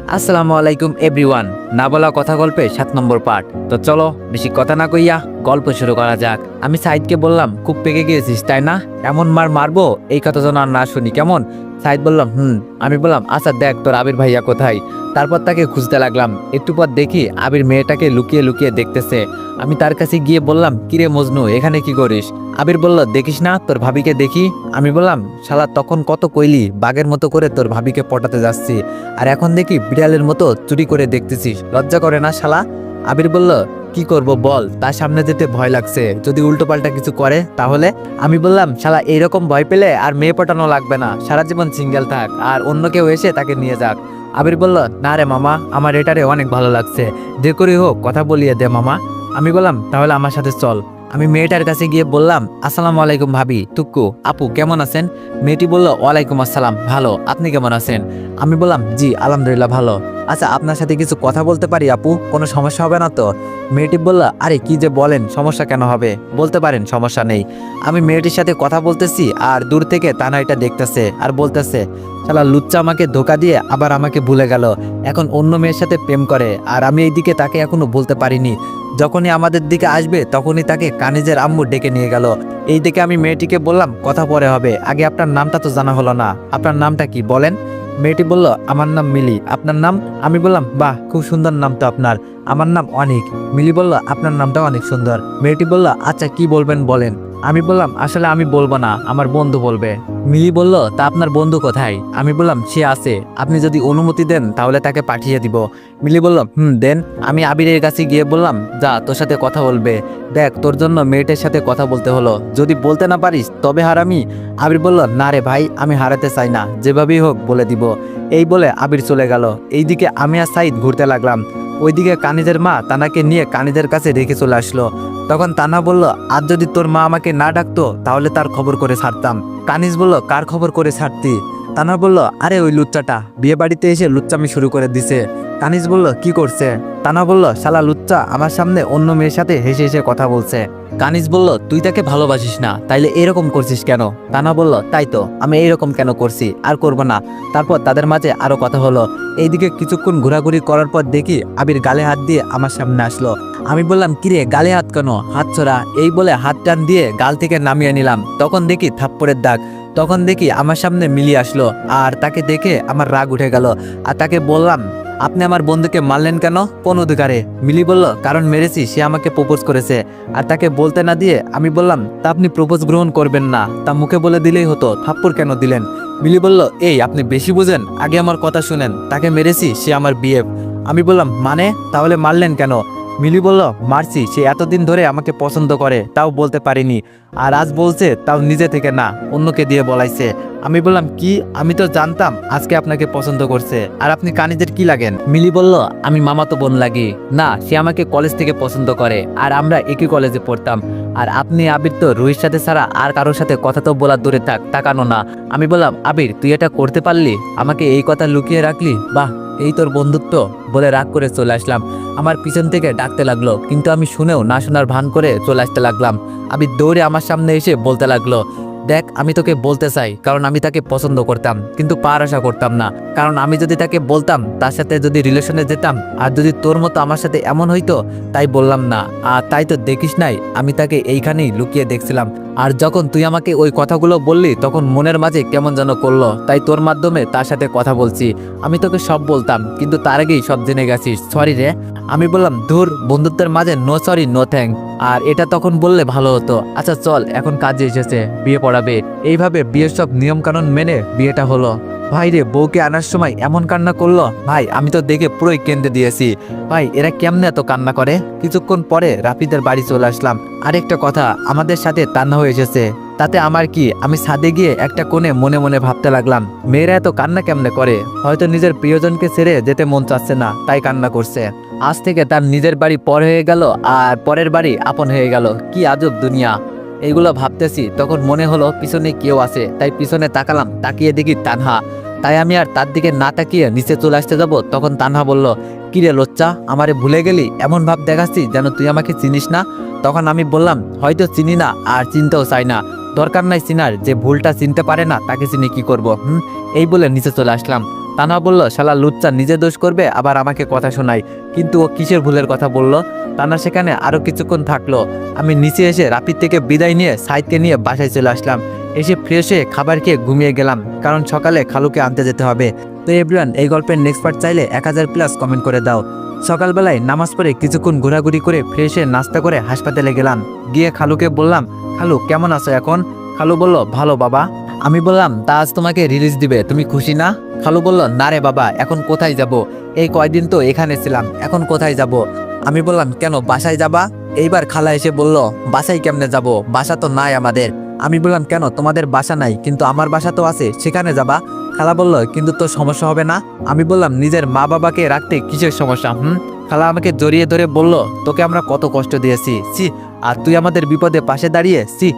আসসালামু আলাইকুম এভরিওয়ান। না বলা কথা গল্পে 7 নম্বর পার্ট। তো চলো বেশি কথা না কইয়া গল্প শুরু করা যাক। আমি সাইদকে বললাম, খুব পেকে গিয়েছিস তাই না? এমন মারবো এই কথা যেন আর না শুনি, কেমন? সাইদ বললাম আমি বললাম, আচ্ছা দেখ তোর আবির ভাইয়া কোথায়। তারপর তাকে খুঁজতে লাগলাম। একটু পর দেখি আবির মেয়েটাকে লুকিয়ে লুকিয়ে দেখতেছে। আমি তার কাছে গিয়ে বললাম, কিরে মজনু, এখানে কি করিস? আবির বলল, দেখিস না তোর ভাবিকে দেখি। আমি বললাম, শালা তখন কত কইলি বাঘের মতো করে তোর ভাবিকে পটাতে যাচ্ছি, আর এখন দেখি বিড়ালের মতো চুরি করে দেখতেছিস, লজ্জা করে না শালা? আবির বলল, কি করব বল, তার সামনে যেতে ভয় লাগছে, যদি উল্টোপাল্টা কিছু করে তাহলে? আমি বললাম, শালা এইরকম ভয় পেলে আর মেয়ে পটানো লাগবে না, সারা জীবন সিঙ্গেল থাক, আর অন্য কেউ এসে তাকে নিয়ে যাক। আবির বলল, না রে মামা, আমার এটারে অনেক ভালো লাগছে, যে করে হোক কথা বলিয়ে দে মামা। আমি বললাম, তাহলে আমার সাথে চল। আমি মেয়েটার কাছে গিয়ে বললাম, আসসালামু আলাইকুম ভাবি, টুকু আপু কেমন আছেন? মেয়েটি বলল, ওয়ালাইকুম আসসালাম, ভালো, আপনি কেমন আছেন? আমি বললাম, জি আলহামদুলিল্লাহ ভালো। আচ্ছা আপনার সাথে কিছু কথা বলতে পারি আপু, কোনো সমস্যা হবে না তো? মেয়েটি বলল, আরে কি যে বলেন, সমস্যা কেন হবে, বলতে পারেন, সমস্যা নেই। আমি মেয়েটির সাথে কথা বলতেছি আর দূর থেকে তানা এটা দেখতেছে আর বলতেছে, শালা লুচ্চা আমাকে ধোকা দিয়ে আবার আমাকে ভুলে গেল, এখন অন্য মেয়ের সাথে প্রেম করে, আর আমি এইদিকে তাকে এখনো বলতে পারিনি। যখনই আমাদের দিকে আসবে তখনই তাকে কানিজের আম্মু ডেকে নিয়ে গেল। এই দিকে আমি মেয়েটিকে বললাম, কথা পরে হবে, আগে আপনার নামটা তো জানা হলো না, আপনার নামটা কি বলেন? মেয়েটি বলল, আমার নাম মিলি, আপনার নাম? আমি বললাম, বাহ খুব সুন্দর নাম তো আপনার, আমার নাম অনিক। মিলি বলল, আপনার নামটা অনেক সুন্দর। মেয়েটি বলল, আচ্ছা কি বলবেন বলেন। আমি বললাম, আসলে আমি বলবো না, আমার বন্ধু বলবে। মিলি বলল, তা আপনার বন্ধু কোথায়? আমি বললাম, সে আছে, আপনি যদি অনুমতি দেন তাহলে তাকে পাঠিয়ে দিব। মিলি বলল, দেন। আমি আবিরের কাছে গিয়ে বললাম, যা তোর সাথে কথা বলবে, দেখ তোর জন্য মেয়েটার সাথে কথা বলতে হলো, যদি বলতে না পারিস তবে হারামি। আবির বলল, না রে ভাই, আমি হারাতে চাই না, যেভাবেই হোক বলে দিব। এই বলে আবির চলে গেল। এইদিকে আমি আর সাইদ ঘুরতে লাগলাম। ওইদিকে কানিজের মা তানাকে নিয়ে কানিজের কাছে রেখে চলে আসলো। তখন তানা বলল, আজ যদি তোর মা আমাকে না ডাকতো তাহলে তার খবর করে ছাড়তাম। কানিজ বলল, কার খবর করে ছাড়তি? তানা বলল, আরে ওই লুচ্চাটা বিয়ে বাড়িতে এসে লুচ্চামি শুরু করে দিছে। কানিজ বলল, কি করছে? তানা বলল, শালা লুচ্চা আমার সামনে অন্য মেয়ের সাথে হেসে হেসে কথা বলছে। কানিজ বলল, তুই তাকে ভালোবাসিস না, তাইলে এরকম করছিস কেন? তানা বলল, তাই তো, আমি এইরকম কেন করছি, আর করব না। তারপর তাদের মাঝে আরো কথা হলো। এইদিকে কিছুক্ষণ ঘোরাঘুরি করার পর দেখি আবির গালে হাত দিয়ে আমার সামনে আসলো। আমি বললাম, কিরে গালে হাত কেন, হাত ছড়া। এই বলে হাত টান দিয়ে গাল থেকে নামিয়ে নিলাম। তখন দেখি থাপ্পড়ের দাগ। তখন দেখি আমার সামনে মিলি আসলো, আর তাকে দেখে আমার রাগ উঠে গেল। আর তাকে বললাম, আপনি আমার বন্ধুকে মারলেন কেন, কোন অধিকারে? মিলি বলল, কারণ মেরেছি, সে আমাকে প্রপোজ করেছে। আর তাকে বলতে না দিয়ে আমি বললাম, তা আপনি প্রপোজ গ্রহণ করবেন না, তা মুখে বলে দিলেই হতো, থাপ্পড় কেন দিলেন? মিলি বলল, এই আপনি বেশি বুঝেন, আগে আমার কথা শুনেন, তাকে মেরেছি, সে আমার বিয়ে। আমি বললাম, মানে তাহলে মারলেন কেন? মিলি বলল, মারছি, সে এতদিন ধরে আমাকে পছন্দ করে, তাও বলতে পারিনি, আর আজ বলছে, তাও নিজে থেকে না, অন্যকে দিয়ে বলাইছে। আমি বললাম, কি? আমি তো জানতাম আজকে আপনাকে পছন্দ করছে, আর আপনি কানিজের কি লাগেন? মিলি বলল, আমি মামাতো বোন লাগি। না, সে আমাকে কলেজ থেকে পছন্দ করে, আর আমরা একই কলেজে পড়তাম। আর আপনি আবির তো রুহির সাথে ছাড়া আর কারোর সাথে কথা তো বলা দূরে থাক, তাকানো না। আমি বললাম, আবির তুই এটা করতে পারলি, আমাকে এই কথা লুকিয়ে রাখলি, বাহ এই তোর বন্ধুত্ব, বলে রাগ করে চলে আসলাম। আমার পিছন থেকে ডাকতে লাগলো, কিন্তু আমি শুনেও না শোনার ভান করে চলে আসতে লাগলাম। আবির দৌড়ে আমার সামনে এসে বলতে লাগলো, দেখ আমি তোকে বলতে চাই, কারণ আমি তাকে পছন্দ করতাম, কিন্তু পার আশা করতাম না, কারণ আমি যদি তাকে বলতাম, তার সাথে যদি রিলেশনে যেতাম, আর যদি তোর মতো আমার সাথে এমন হইতো, তাই বললাম না। আর তাই তো দেখিস নাই, আমি তাকে এইখানেই লুকিয়ে দেখছিলাম। আর যখন তুই আমাকে ওই কথাগুলো বললি, তখন মনের মাঝে কেমন যেন করলো, তাই তোর মাধ্যমে তার সাথে কথা বলছি। আমি তোকে সব বলতাম, কিন্তু তার আগেই সব জেনে গেছিস, সরি রে। আমি বললাম, ধুর, বন্ধুত্বের মাঝে নো সরি নো থ্যাঙ্ক, আর এটা তখন বললে ভালো হতো। আচ্ছা চল, এখন কাজে এসেছে, বিয়ে পড়াবে। এইভাবে বিয়ের সব নিয়ম কানুন মেনে বিয়েটা হলো। ভাই রে, বউকে আনার সময় এমন কান্না করলো, ভাই আমি তো দেখে পুরোই কেঁদে দিয়েছি। ভাই এরা কেমনে এত কান্না করে? কিছুক্ষণ পরে রাফিদের বাড়ি চলে আসলাম। আরেকটা কথা, আমাদের সাথে তান্না হয়ে এসেছে, তাতে আমার কি? আমি ছাদে গিয়ে একটা কোণে মনে মনে ভাবতে লাগলাম, মেয়েরা এত কান্না কেমনে করে? হয়তো নিজের প্রিয়জনকে ছেড়ে যেতে মন চাচ্ছে না, তাই কান্না করছে। আজ থেকে তার নিজের বাড়ি পর হয়ে গেল, আর পরের বাড়ি আপন হয়ে গেল। কি আজব দুনিয়া। এইগুলো ভাবতেছি, তখন মনে হলো পিছনে কেউ আছে, তাই পিছনে তাকালাম, তাকিয়ে দেখি তানহা। তাই আমি আর তার দিকে না তাকিয়ে নিচে চলে আসতে যাব, তখন তানহা বলল, কিরে লোচ্চা, আমারে ভুলে গেলি? এমন ভাব দেখাচ্ছি যেন তুই আমাকে চিনিস না। তখন আমি বললাম, হয়তো চিনি না, আর চিনতেও চাই না, দরকার নাই চিনার, যে ভুলটা চিনতে পারে না তাকে চিনি কি করব। এই বলে নিচে চলে আসলাম। তানহা বলল, শালা লুচ্চা নিজে দোষ করবে আবার আমাকে কথা শোনায়, কিন্তু ও কিসের ভুলের কথা বলল। তানহা সেখানে আরো কিছুক্ষণ থাকলো। আমি নিচে এসে রাফির থেকে বিদায় নিয়ে সাইদকে নিয়ে বাসায় চলে আসলাম। এসে ফ্রেশ হয়ে খাবার খেয়ে ঘুমিয়ে গেলাম, কারণ সকালে খালুকে আনতে যেতে হবে। তো এভরিওয়ান, এই গল্পের নেক্সট পার্ট চাইলে 1000+ কমেন্ট করে দাও। সকালবেলায় নামাজ পড়ে কিছুক্ষণ ঘোরাঘুরি করে ফ্রেশ হয়ে নাস্তা করে হাসপাতালে গেলাম। গিয়ে খালুকে বললাম, খালু কেমন আছো এখন? খালু বলল, ভালো বাবা। আমি বললাম, তা আজ তোমাকে রিলিজ দিবে, তুমি খুশি না? খালু বলল, না রে বাবা, এখন কোথায় যাব? এই কয়দিন তো এখানে ছিলাম, এখন কোথায় যাব? আমি বললাম, কেন বাসায় যাবা? এইবার খালা এসে বলল, বাসায় কেমনে যাব, বাসা তো নাই আমাদের। আমি বললাম, কেন তোমাদের বাসা নাই, কিন্তু আমার বাসা তো আছে, সেখানে যাবা। খালা বলল, কিন্তু তোর সমস্যা হবে না? আমি বললাম, নিজের মা বাবাকে রাখতে কিসের সমস্যা? খালা আমাকে জড়িয়ে ধরে বলল, তোকে আমরা কত কষ্ট দিয়েছি, সি, আর তুই আমাদের বিপদে পাশে দাঁড়িয়ে, সি।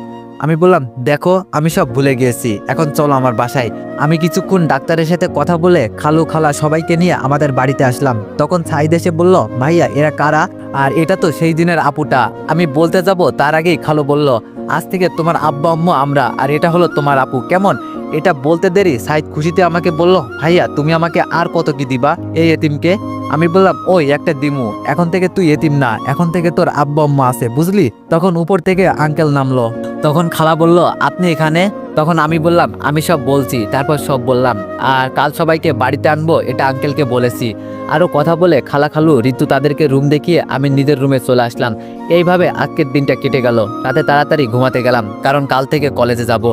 আমি বললাম, দেখো আমি সব ভুলে গিয়েছি, এখন চলো আমার বাসায়। আমি কিছুক্ষণ ডাক্তারের সাথে কথা বলে খালু খালা সবাইকে নিয়ে আমাদের বাড়িতে আসলাম। তখন সাইদ এসে বলল, ভাইয়া এরা কারা? আর এটা তো সেই দিনের আপুটা। আমি বলতে যাব তার আগেই খালু বলল, আজ থেকে তোমার আব্বা আম্মু আমরা, আর এটা হলো তোমার আপু। কেমন? এটা বলতে দেরি সাইদ খুশিতে আমাকে বলল, ভাইয়া তুমি আমাকে আর কত কি দিবা এই এতিমকে? আমি বললাম, ওই একটা দিমু, এখন থেকে তুই এতিম না, এখন থেকে তোর আব্বা আম্মা আছে, বুঝলি? তখন উপর থেকে আঙ্কেল নামলো। তখন খালা বলল, আপনি এখানে? তখন আমি বললাম, আমি সব বলছি, তারপর সব বললাম। আর কাল সবাইকে বাড়িতে আনবো, এটা আঙ্কেলকে বলেছি। আরও কথা বলে খালা খালু ঋতু তাদেরকে রুম দেখিয়ে আমি নিজের রুমে চলে আসলাম। এইভাবে আজকের দিনটা কেটে গেল। রাতে তাড়াতাড়ি ঘুমাতে গেলাম, কারণ কাল থেকে কলেজে যাব।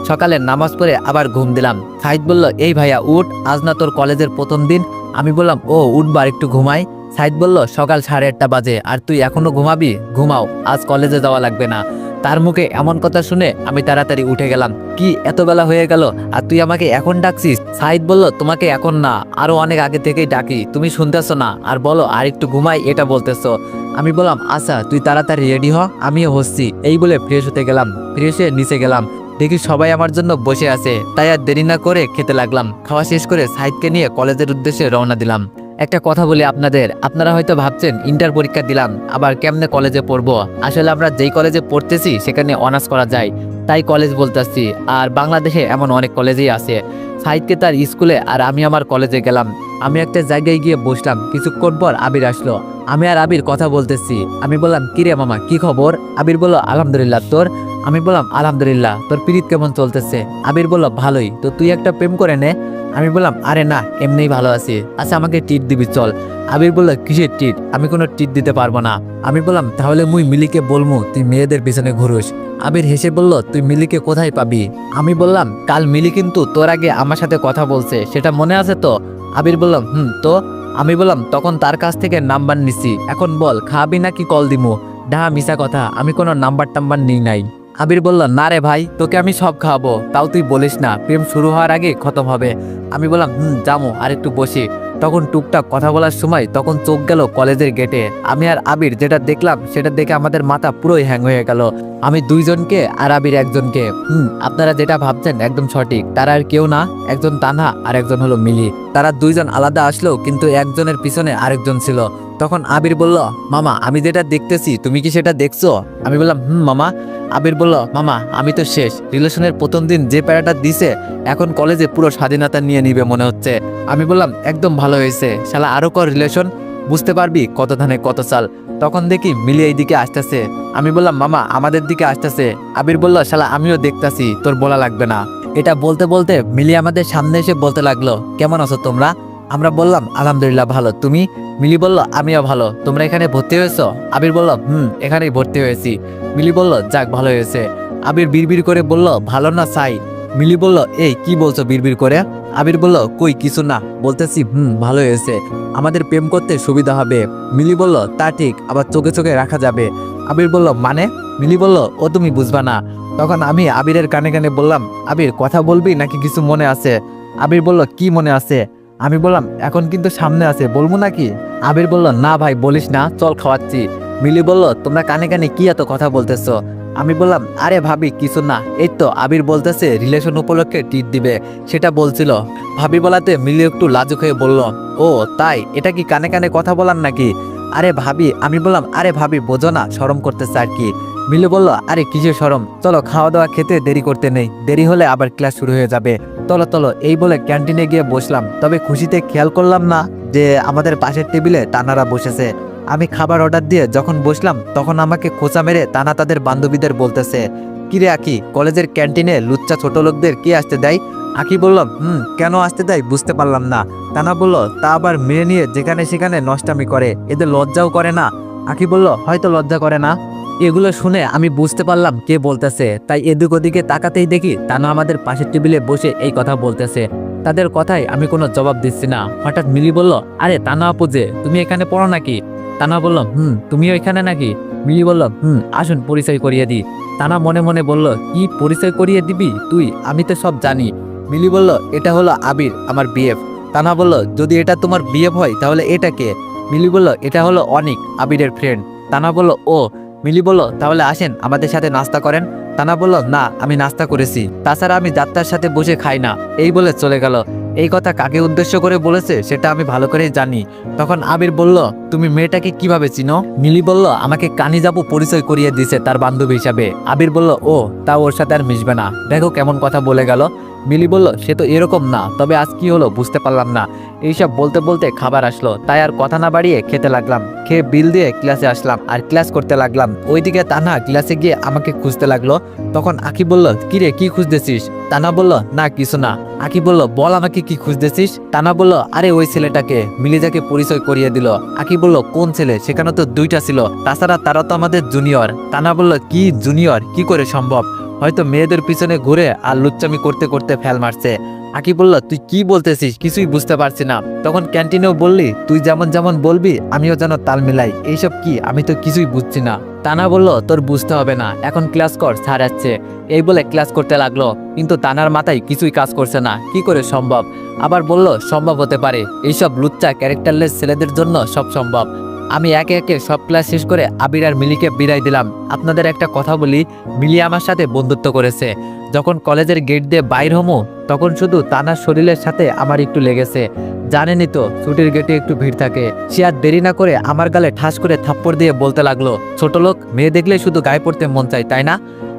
সকালে নামাজ পড়ে আবার ঘুম দিলাম। সাইদ বলল, এই ভাইয়া উঠ, আজ না তোর কলেজের প্রথম দিন? আমি বললাম, ও উঠবার একটু ঘুমাই। সাইদ বলল, সকাল 8:30 বাজে, আর তুই এখনো ঘুমাবি? ঘুমাও, আজ কলেজে যাওয়া লাগবে না। তার মুখে এমন কথা শুনে আমি তাড়াতাড়ি উঠে গেলাম। কি এত বেলা হয়ে গেল, আর তুই আমাকে এখন ডাকছিস? সাইদ বলল, তোমাকে এখন না, আরো অনেক আগে থেকেই ডাকি, তুমি শুনতেছো না? আর বলো আর একটু ঘুমাই, এটা বলতেছো? আমি বললাম, আচ্ছা তুই তাড়াতাড়ি রেডি হ, আমিও হচ্ছি। এই বলে ফ্রেশ হতে গেলাম। ফ্রেশ হয়ে নিচে গেলাম, দেখি সবাই আমার জন্য বসে আছে। তাই আর দেরি না করে খেতে লাগলাম। খাওয়া শেষ করে সাইদকে নিয়ে কলেজের উদ্দেশ্যে রওনা দিলাম। একটা কথা বলি আপনাদের, আপনারা হয়তো ভাবছেন ইন্টার পরীক্ষা দিলাম, আবার কেমনে কলেজে পড়বো। আসলে আমরা যেই কলেজে পড়তেছি সেখানে অনার্স করা যায়, তাই কলেজ বলতেছি। আর বাংলাদেশে এমন অনেক কলেজেই আছে। সাইদকে তার স্কুলে আর আমি আমার কলেজে গেলাম। আমি একটা জায়গায় গিয়ে বসলাম। কিছুক্ষণ পর আবির আসলো। আমি আর আবির কথা বলতেছি। আমি বললাম, কিরে মামা কি খবর? আবির বলল, আলহামদুলিল্লাহ, তোর? আমি বললাম, আলহামদুলিল্লাহ। তোর পিরিত কেমন চলতেছে? আবির বলল, ভালোই। তো তুই একটা প্রেম করে নে। আমি বললাম, আরে না, এমনিই ভালো আছি। আচ্ছা আমাকে টিট দিবি চল। আবির বলল, কিসের টিট? আমি কোনো টিট দিতে পারবো না। আমি বললাম, তাহলে মুই মিলিকে বলমু তুই মেয়েদের পিছনে ঘুরুস। আবির হেসে বলল, তুই মিলিকে কোথায় পাবি? আমি বললাম, কাল মিলি কিন্তু তোর আগে আমার সাথে কথা বলছে, সেটা মনে আছে তো? আবির বলল, তো? আমি বললাম, তখন তার কাছ থেকে নাম্বার নিছি, এখন বল খাবি নাকি কল দিমু? ডাহা মিশা কথা, আমি কোনো নাম্বার টাম্বার নিই নাই। আবির বলল, না রে ভাই, তোকে আমি সব খাওয়াবো, তাও তুই বলিস না, প্রেম শুরু হওয়ার আগে খতম হবে। আমি বললাম, যামো, আর একটু বসি। তখন টুকটাক কথা বলার সময় তখন চোখ গেল কলেজের গেটে। আমি আর আবির যেটা দেখলাম সেটা দেখে আমাদের মাথা পুরোই হ্যাং হয়ে গেল। আমি দুইজনকে আর আবির একজনকে। আপনারা যেটা ভাবছেন একদম সঠিক, তারা আর কেউ না, একজন তানহা আর একজন হলো মিলি। তারা দুইজন আলাদা আসলো, কিন্তু একজনের পিছনে আরেকজন ছিল। তখন আবির বলল, মামা আমি যেটা দেখতেছি তুমি কি সেটা দেখছো? আমি বললাম, মামা। আবির বলল, মামা আমি তো শেষ, রিলেশনের প্রথম দিন যে প্যারাটা দিছে, এখন কলেজে পুরো স্বাধীনতা নিয়ে নিবে মনে হচ্ছে। আমি বললাম, একদম ভালো হয়েছে, শালা আরো কর রিলেশন, বুঝতে পারবি কত ধানে কত চাল। তখন দেখি মিলি এই দিকে আসতেছে। আমি বললাম, মামা আমাদের দিকে আসতেছে। আবির বলল, শালা আমিও দেখতাছি, তোর বলা লাগবে না। এটা বলতে বলতে মিলি আমাদের সামনে এসে বলতে লাগলো, কেমন আছো তোমরা? আমরা বললাম, আলহামদুলিল্লাহ ভালো, তুমি? মিলি বলল, আমিও ভালো। তোমরা এখানে ভর্তি হয়েছো? আবির বলল, এখানেই ভর্তি হয়েছি। মিলি বলল, যাক ভালো হয়েছে। আবির বিড়বিড় করে বলল, ভালো না চাই? মিলি বলল, এই কি বলছো বিড়বিড় করে? আবির বলল, কই কিছু না, বলতেছি ভালো হয়েছে, আমাদের প্রেম করতে সুবিধা হবে। মিলি বলল, তা ঠিক, আবার চোখে চোখে রাখা যাবে। আবির বলল, মানে? মিলি বলল, ও তুমি বুঝবা না। তখন আমি আবিরের কানে কানে বললাম, আবির কথা বলবি নাকি কিছু মনে আছে? আবির বলল, কি মনে আছে? আমি বললাম, এখন কিন্তু সামনে আছে, বলবো নাকি? আবির বলল, না ভাই বলিস না, চল খাওয়াচ্ছি। মিলি বলল, তোমরা কানে কানে কি এত কথা বলতেছো? আমি বললাম, আরে ভাবি কিছু না, এই তো আবির বলতেছে রিলেশন উপলক্ষে টিট দিবে, সেটা বলছিল। ভাবি বলাতে মিলি একটু লাজুক হয়ে বলল, ও তাই, এটা কি কানে কানে কথা বলার নাকি? আরে ভাবি, আমি বললাম, আরে ভাবি বোঝো না, শরম করতেছে আর কি। মিলি বলল, আরে কিসের শরম, চলো খাওয়া দাওয়া খেতে দেরি করতে নেই, দেরি হলে আবার ক্লাস শুরু হয়ে যাবে। চলো চলো এই বলে ক্যান্টিনে গিয়ে বসলাম। তবে খুশিতে খেয়াল করলাম না যে আমাদের পাশের টেবিলে তানারা বসেছে। আমি খাবার অর্ডার দিয়ে যখন বসলাম তখন আমাকে খোঁচা মেরে তানা তাদের বান্ধবীদের বলতেছে, কিরে আকি, কলেজের ক্যান্টিনে লুচ্চা ছোট লোকদের কে আসতে দেয়? আকি বলল, কেন আসতে দেয় বুঝতে পারলাম না। তানা বলল, তা আবার মেয়ে নিয়ে যেখানে সেখানে নষ্টামি করে, এদের লজ্জাও করে না? আকি বলল, হয়তো লজ্জা করে না। এগুলো শুনে আমি বুঝতে পারলাম কে বলতেছে, তাই এদিক ওদিকে তাকাতেই দেখি তানা আমাদের পাশের টেবিলে বসে এই কথা বলতেছে। তাদের কথায় আমি কোনো জবাব দিচ্ছি না। হঠাৎ মিলি বলল, আরে তানা আপু যে, তুমি এখানে পড়ো নাকি? তানা বলল, তুমিও এখানে নাকি? মিলি বলল, আসুন পরিচয় করিয়ে দিই। তানা মনে মনে বলল, কি পরিচয় করিয়ে দিবি তুই? আমি তো সব জানি। মিলি বলল, এটা হলো আবির, আমার বিএফ। তানা বলল, যদি এটা তোমার বিএফ হয় তাহলে এটা কে? মিলি বলল, এটা হলো অনিক, আবিরের ফ্রেন্ড। তানা বলল, ও। মিলি বলল, তাহলে আসেন আমাদের সাথে নাস্তা করেন। তানা বলল, না আমি নাস্তা করেছি, তাছাড়া আমি যাত্রার সাথে বসে খাই না। এই বলে চলে গেল। এই কথা কাকে উদ্দেশ্য করে বলেছে সেটা আমি ভালো করেই জানি। তখন আবির বলল, তুমি মেয়েটাকে কিভাবে চিনো? মিলি বলল, আমাকে কানিজাবু পরিচয় করিয়ে দিছে তার বান্ধবী হিসাবে। আবির বলল, ও, তা ওর সাথে আর মিশবে না। দেখো কেমন কথা বলে গেল। মিলি বলল, সে তো এরকম না, তবে আজ কি হলো বুঝতে পারলাম না। এইসব বলতে বলতে খাবার আসলো, তাই আর কথা না বাড়িয়ে খেতে লাগলাম। খেয়ে বিল দিয়ে ক্লাসে আসলাম আর ক্লাস করতে লাগলাম। ওইদিকে তানা ক্লাসে গিয়ে আমাকে খুঁজতে লাগলো। তখন আকি বলল, কিরে কি খুঁজতেছিস? তানা বলল, না কিছু না। আকি বলল, বল আমাকে কি খুঁজতেছিস? তানা বলল, আরে ওই ছেলেটাকে। মিলি যাকে পরিচয় করিয়ে দিল। আকি বলল, কোন ছেলে? সেখানে তো দুইটা ছিল, তাছাড়া তারা তো আমাদের জুনিয়র। তানা বলল, কি জুনিয়র? কি করে সম্ভব? হয়তো মেয়েদের পিছনে ঘুরে আর লুচ্চামি করতে করতে ফেল মারছে। আকি বলল, তুই কি বলতেছিস? কিছুই বুঝতে পারছি না। তখন ক্যান্টিনেও বললি, তুই যেমন যেমন বলবি আমিও যেন তাল মিলাই। এইসব কি? আমি তো কিছুই বুঝছি না। তানা বলল, তোর বুঝতে হবে না, এখন ক্লাস কর, স্যার আসছে। এই বলে ক্লাস করতে লাগলো, কিন্তু তানার মাথায় কিছুই কাজ করছে না। কি করে সম্ভব? আবার বলল, সম্ভব হতে পারে, এইসব লুচ্চা ক্যারেক্টারলেস ছেলেদের জন্য সব সম্ভব। আমি একে একে সব ক্লাস শেষ করে আবির আর মিলিকে বিদায় দিলাম। আপনাদের একটা কথা বলি, মিলি আমার সাথে বন্ধুত্ব করেছে। যখন কলেজের গেট দিয়ে বাইর হমু তখন শুধু তানার শরীরের সাথে আমার একটু লেগেছে। জানেনই তো ছুটির গেটে একটু ভিড় থাকে। সে আর দেরি না করে আমার গালে ঠাস করে থাপ্পড় দিয়ে বলতে লাগলো, ছোট লোক, মেয়ে দেখলে শুধু গায়ে পড়তে মন চায় তাই না?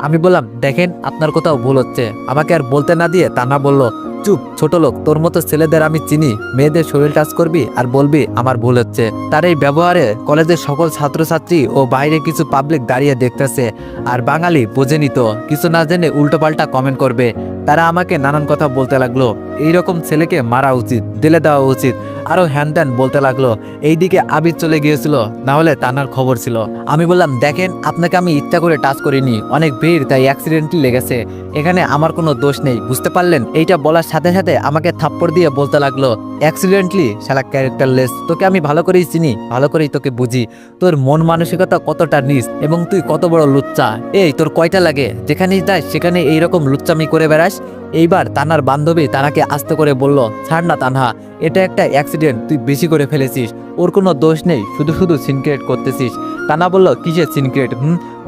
আমি বললাম, দেখেন আপনার কোথাও ভুল হচ্ছে। আমাকে আর বলতে না দিয়ে তানা বলল, চুপ ছোট লোক, তোর মতো ছেলেদের আমি চিনি। মেয়েদের শরীর টাচ করবি আর বলবি আমার ভুল হচ্ছে। তার এই ব্যবহারে কলেজের সকল ছাত্রছাত্রী ও বাইরে কিছু পাবলিক দাঁড়িয়ে দেখতেছে। আর বাঙালি বোঝেনি তো, কিছু না জেনে উল্টোপাল্টা কমেন্ট করবে। তারা আমাকে নানান কথা বলতে লাগলো, এইরকম ছেলেকে মারা উচিত, দিলে দেওয়া উচিত, আরো হ্যান ত্যান বলতে লাগলো। এইদিকে আবির চলে গিয়েছিল, না হলে তানার খবর ছিল। আমি বললাম, দেখেন আপনাকে আমি ইচ্ছা করে টাচ করিনি, অনেক ভিড় তাই অ্যাক্সিডেন্টলি লেগেছে, এখানে আমার কোনো দোষ নেই, বুঝতে পারলেন? এইটা বলার সাথে সাথে আমাকে থাপ্পড় দিয়ে বলতে লাগলো, অ্যাক্সিডেন্টলি? শালা ক্যারেক্টারলেস, তোকে আমি ভালো করেই চিনি, ভালো করেই তোকে বুঝি, তোর মন মানসিকতা কতটা নিচ এবং তুই কত বড় লুচ্চা। এই তোর কয়টা লাগে? যেখানেই যাস সেখানে এইরকম লুচ্চামি করে বেড়াস। এইবার তানার বান্ধবী তানাকে আস্তে করে বলল, ছাড় না তানহা, এটা একটা অ্যাক্সিডেন্ট, তুই বেশি করে ফেলেছিস, ওর কোনো দোষ নেই, শুধু শুধু সিনক্রেট করতেছিস। তানা বলল, কিসের সিনক্রেট?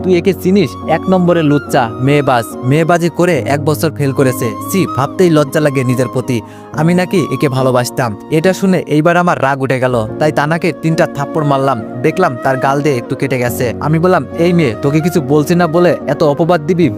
তুই একে চিনিস? এক নম্বরের লুচ্চা, মেয়েবাজি করে 1 বছর ফেল করেছে। ভাবতেই লজ্জা লাগে নিজের প্রতি। আমি নাকি একে ভালোবাসতাম। এটা শুনে এইবার আমার রাগ উঠে গেল, তাই তানাকে 3টা থাপ্পড় মারলাম। দেখলাম তার গাল দিয়ে একটু কেটে গেছে। আমি বললাম, এই মেয়ে, তোকে কিছু বলছি না বলে এত অপবাদ দিবি?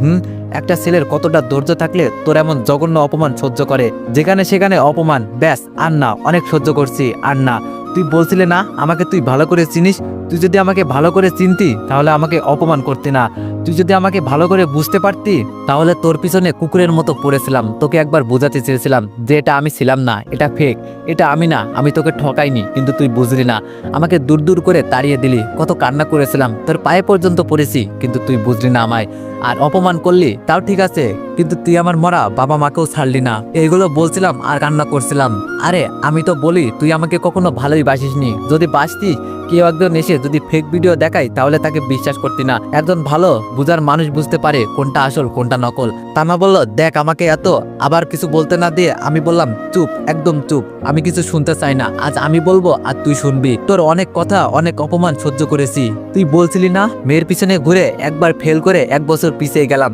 একটা ছেলের কতটা ধৈর্য থাকলে তোর এমন জঘন্য অপমান সহ্য করে? যেখানে সেখানে অপমান, ব্যাস, আর না, অনেক সহ্য করছি, আর না। তুই বলছিলে না আমাকে তুই ভালো করে চিনিস? তুই যদি আমাকে ভালো করে চিনতি তাহলে আমাকে অপমান করতি না। তুই যদি আমাকে ভালো করে বুঝতে পারতি তাহলে তোর পিছনে কুকুরের মতো পড়েছিলাম। তোকে একবার বোঝাতে চেয়েছিলাম যে এটা আমি ছিলাম না, এটা ফেক, এটা আমি না, আমি তোকে ঠকাইনি, কিন্তু তুই বুঝলি না, আমাকে দূর দূর করে তাড়িয়ে দিলি। কত কান্না করেছিলাম, তোর পায়ে পর্যন্ত পড়েছি, কিন্তু তুই বুঝলি না আমায়। আর অপমান করলি তাও ঠিক আছে, কিন্তু তুই আমার মরা বাবা মাকেও ছাড়লি না। এইগুলো বলছিলাম আর কান্না করছিলাম। আরে আমি তো বলি, তুই আমাকে কখনো ভালোই বাসিসনি। যদি বাসতি, কেউ একজন এসে যদি ফেক ভিডিও দেখায় তাহলে তাকে বিশ্বাস করতি না। একজন ভালো বুঝার মানুষ বুঝতে পারে কোনটা আসল কোনটা নকল। তানা বলল, দেখ আমাকে এত। আবার কিছু বলতে না দিয়ে আমি বললাম, চুপ, একদম চুপ, আমি কিছু শুনতে চাই না। আজ আমি বলবো আর তুই শুনবি। তোর অনেক কথা, অনেক অপমান সহ্য করেছি। তুই বলছিলি না মেয়ের পিছনে ঘুরে একবার ফেল করে 1 বছর পিছিয়ে গেলাম।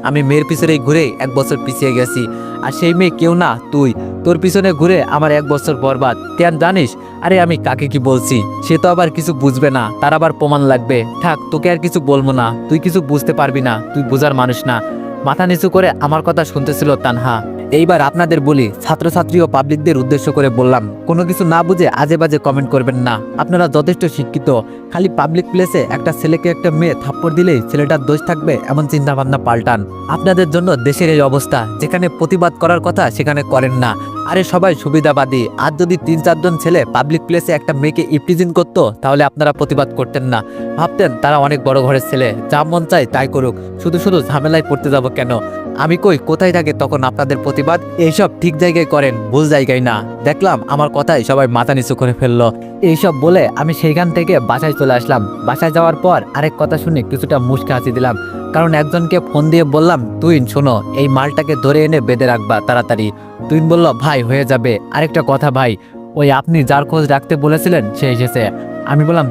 আমি মেয়ের পিছনেই ঘুরে 1 বছর পিছিয়ে গেছি। আর সেই মেয়ে কেউ না, তুই। তোর পিছনে ঘুরে আমার 1 বছর বরবাদ। কেন জানিস? আরে আমি কাকে কি বলছি, সে তো আবার কিছু বুঝবে না, তার আবার প্রমাণ লাগবে। থাক, তোকে আর কিছু বলবো না, তুই কিছু বুঝতে পারবি না, তুই বোঝার মানুষ না। মাথা নিচু করে আমার কথা শুনতেছিল তানহা। এইবার আপনাদের বলি, ছাত্রছাত্রী ও পাবলিকদের উদ্দেশ্য করে বললাম, কোনো কিছু না বুঝে আজে বাজে কমেন্ট করবেন না। আপনারা যথেষ্ট শিক্ষিত, খালি পাবলিক প্লেসে একটা ছেলেকে একটা মেয়ে থাপ্পড় দিলেই ছেলেটার দোষ থাকবে এমন চিন্তা ভাবনা পাল্টান। আপনাদের জন্য দেশের এই অবস্থা, যেখানে প্রতিবাদ করার কথা সেখানে করেন না। আরে সবাই সুবিধাবাদী, আর যদি 3-4 জন ছেলে পাবলিক প্লেসে একটা মেয়েকে ইপটিজিং করতো তাহলে আপনারা প্রতিবাদ করতেন না, ভাবতেন তারা অনেক বড় ঘরের ছেলে, যা মন চায় তাই করুক, শুধু শুধু ঝামেলায় পড়তে যাব কেন। আমি কই কোথায় থাকে তখন আপনাদের প্রতিবাদ? এইসব ঠিক জায়গায় করেন, ভুল জায়গায় না। দেখলাম আমার কথাই সবাই মাথা নিচু করে ফেললো। এইসব বলে আমি সেইখান থেকে বাসায় চলে আসলাম। বাসায় যাওয়ার পর আরেক কথা শুনে কিছুটা মুচকি হাসি দিলাম, কারণ একজনকে ফোন দিয়ে বললাম, তুই শোনো, এই মালটাকে ধরে এনে বেঁধে রাখবা তাড়াতাড়ি। তুই বলল, ভাই হয়ে যাবে। আরেকটা কথা ভাই, ওই আপনি যার খোঁজ রাখতে বলেছিলেন সে এসেছে। আমি বললাম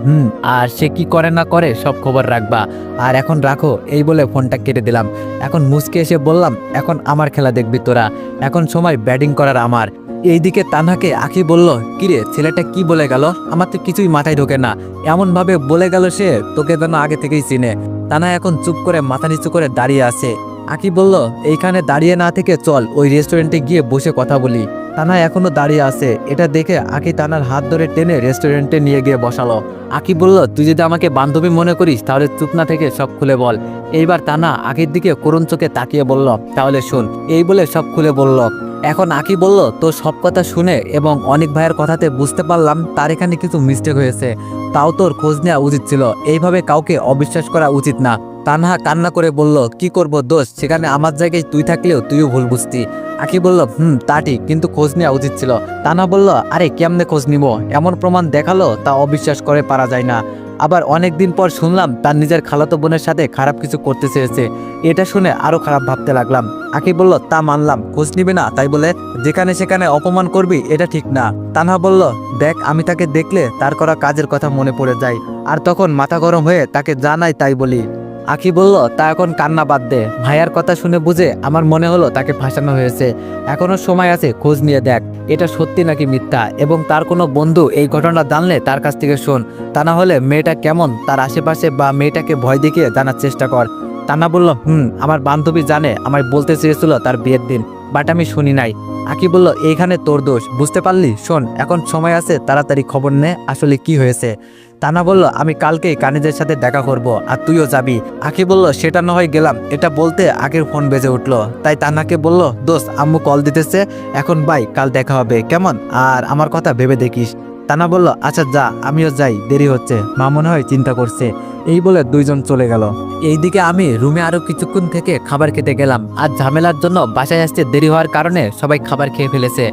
আর সে কি করে না করে সব খবর রাখবা, আর এখন রাখো। এই বলে ফোনটা কেটে দিলাম। এখন মুচকে এসে বললাম, এখন আমার খেলা দেখবি তোরা, এখন সময় ব্যাটিং করার আমার। এইদিকে তানহাকে আঁকি বলল, কিরে ছেলেটা কি বলে গেল, আমার তো কিছুই মাথায় ঢোকে না, এমন ভাবে বলে গেল সে তোকে যেন আগে থেকেই চিনে। তানহা এখন চুপ করে মাথা নিচু করে দাঁড়িয়ে আছে। আঁকি বলল, এইখানে দাঁড়িয়ে না থেকে চল ওই রেস্টুরেন্টে গিয়ে বসে কথা বলি। তানহা এখনো দাঁড়িয়ে আছে। এটা দেখে আঁকি তানার হাত ধরে টেনে রেস্টুরেন্টে নিয়ে গিয়ে বসালো। আঁকি বলল, তুই যদি আমাকে বান্ধবী মনে করিস তাহলে চুপ না থেকে সব খুলে বল। এইবার তানা আঁকির দিকে করুণ চোখে তাকিয়ে বলল, তাহলে শোন। এই বলে সব খুলে বলল। এখন আঁকি বলল, তোর সব কথা শুনে এবং অনেক ভাইয়ের কথাতে বুঝতে পারলাম তার এখানে কিছু মিস্টেক হয়েছে, তাও তোর খোঁজ নেওয়া উচিত ছিল, এইভাবে কাউকে অবিশ্বাস করা উচিত না। তানহা কান্না করে বলল, কি করব দোষ, সেখানে আমার জায়গায় তুই থাকলেও তুইও ভুল বুঝতি। আঁকি বলল, তা ঠিক, কিন্তু খোঁজ নেওয়া উচিত ছিল। তানহা বলল, আরে কেমনে খোঁজ নিব, এমন প্রমাণ দেখালো তা অবিশ্বাস করে পারা যায় না। আবার অনেক দিন পর শুনলাম তার নিজের খালাতো বোনের সাথে খারাপ কিছু করতে চেয়েছে, এটা শুনে আরো খারাপ ভাবতে লাগলাম। আঁকি বলল, তা মানলাম, খোঁজ নিবে না তাই বলে যেখানে সেখানে অপমান করবি, এটা ঠিক না। তানহা বলল, দেখ আমি তাকে দেখলে তার করা কাজের কথা মনে পড়ে যায়, আর তখন মাথা গরম হয়ে তাকে জানাই তাই বলি। আঁকি বলল, তা এখন কান্না বাদ দে। ভাইয়ার কথা শুনে বুঝে আমার মনে হলো তাকে ফাঁসানো হয়েছে, এখনো সময় আছে, খোঁজ নিয়ে দেখ এটা সত্যি নাকি মিথ্যা, এবং তার কোনো বন্ধু এই ঘটনা জানলে তার কাছ থেকে শোন, তা না হলে মেয়েটা কেমন তার আশেপাশে বা মেয়েটাকে ভয় দেখিয়ে জানার চেষ্টা কর। তানা বলল, আমার বান্ধবী জানে, আমায় বলতে চেয়েছিল তার বিয়ের দিন, বাট আমি শুনি নাই। আঁকি বলল, এইখানে তোর দোষ, বুঝতে পারলি? শোন, এখন সময় আছে, তাড়াতাড়ি খবর নে আসলে কি হয়েছে। তানা বলল, আমি কালকেই কানিজের সাথে দেখা করব, আর তুইও যাবি। আঁকি বলল, সেটা না হয় গেলাম। এটা বলতে আগের ফোন বেজে উঠলো, তাই তানাকে বলল, দোস্ত আম্মু কল দিতেছে, এখন বাই, কাল দেখা হবে কেমন, আর আমার কথা ভেবে দেখিস। তানা বলল, আচ্ছা যা, আমিও যাই, দেরি হচ্ছে, মা মনে হয় চিন্তা করছে। এই বলে দুইজন চলে গেল। এইদিকে আমি রুমে আরো কিছুক্ষণ থেকে খাবার খেতে গেলাম, আর ঝামেলার জন্য বাসায় আসতে দেরি হওয়ার কারণে সবাই খাবার খেয়ে ফেলেছে,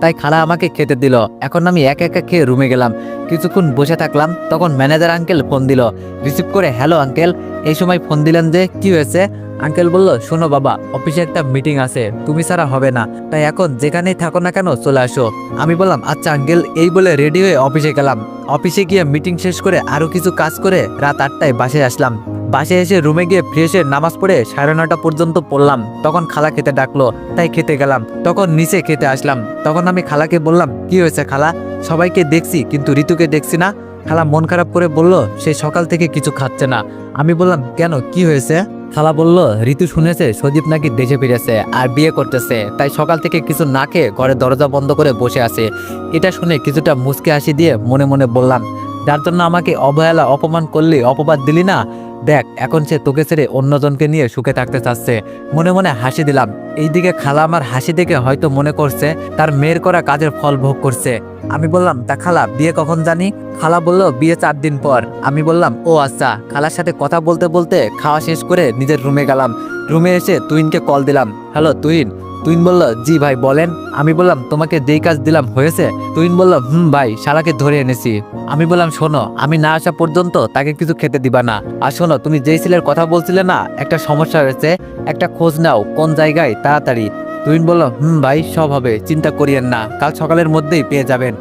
তাই খালা আমাকে খেতে দিল। এখন আমি একা একা খেয়ে রুমে গেলাম। কিছুক্ষণ বসে থাকলাম, তখন ম্যানেজার আঙ্কেল ফোন দিল। রিসিভ করে, হ্যালো আঙ্কেল। এই সময় ফোন দিলেন যে, কি হয়েছে? আঙ্কেল বলল, শোনো বাবা, অফিসে একটা মিটিং আছে, তুমি ছাড়া হবে না, তাই এখন যেখানেই থাকো না কেন চলে আসো। আমি বললাম, আচ্ছা আঙ্কেল। এই বলে রেডি হয়ে অফিসে গেলাম। অফিসে গিয়ে মিটিং শেষ করে আরো কিছু কাজ করে রাত 8টায় বাসায় আসলাম। বাসায় এসে রুমে গিয়ে ফ্রেশ হয়ে নামাজ পড়ে 9:30 পর্যন্ত পড়লাম। তখন খালা খেতে ডাকলো, তাই খেতে গেলাম। তখন নিচে খেতে আসলাম। তখন আমি খালাকে বললাম, কি হয়েছে খালা, সবাইকে দেখছি কিন্তু ঋতুকে দেখছি না। খালা মন খারাপ করে বলল, সে সকাল থেকে কিছু খাচ্ছে না। আমি বললাম, কেন, কি হয়েছে? খালা বলল, ঋতু শুনেছে সজীব নাকি দেশে ফিরেছে আর বিয়ে করতেছে, তাই সকাল থেকে কিছু না খেয়ে ঘরে দরজা বন্ধ করে বসে আছে। এটা শুনে কিছুটা মুচকি হাসি দিয়ে মনে মনে বললাম, যার জন্য আমাকে অবহেলা অপমান করলি, অপবাদ দিলি না, দেখ এখন সে তোকে ছেড়ে অন্যজনকে নিয়ে সুখে থাকতে চাচ্ছে। মনে মনে হাসি দিলাম। এইদিকে খালা আমার হাসি দেখে হয়তো মনে করছে তার মেয়ের করা কাজের ফল ভোগ করছে। আমি বললাম, তা খালা বিয়ে কখন জানি? খালা বলল, বিয়ে 4 দিন পর। আমি বললাম, ও আচ্ছা। খালার সাথে কথা বলতে বলতে খাওয়া শেষ করে নিজের রুমে গেলাম। রুমে এসে তুহিনকে কল দিলাম, হ্যালো তুহিন। তুহিন বলল, জি ভাই বলেন। আমি বললাম, তোমাকে যেই কাজ দিলাম হয়েছে? তুহিন বলল, ভাই, শালাকে ধরে এনেছি। আমি বললাম, শোনো, আমি না আসা পর্যন্ত তাকে কিছু খেতে দিবা না। আর শোনো, তুমি যেই ছেলের কথা বলছিলে না, একটা সমস্যা হয়েছে, একটা খোঁজ নাও কোন জায়গায়, তাড়াতাড়ি। তুহিন বলল, ভাই সব হবে, চিন্তা করিয়েন না, কাল সকালের মধ্যেই পেয়ে যাবেন।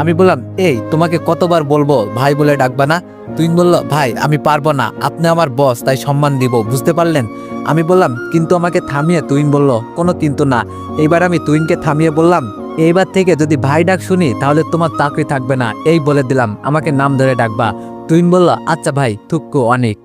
আমি বললাম, এই তোমাকে কতবার বলবো ভাই বলে ডাকবা না? তুহিন বলল, ভাই আমি পারবো না, আপনি আমার বস, তাই সম্মান দিব, বুঝতে পারলেন? আমি বললাম, কিন্তু আমাকে থামিয়ে তুহিন বলল, কোনো কিন্তু না। এইবার আমি তুহিনকে থামিয়ে বললাম, এইবার থেকে যদি ভাই ডাক শুনি তাহলে তোমার চাকরি থাকবে না, এই বলে দিলাম, আমাকে নাম ধরে ডাকবা। তুহিন বলল, আচ্ছা ভাই, থুক্কু অনেক।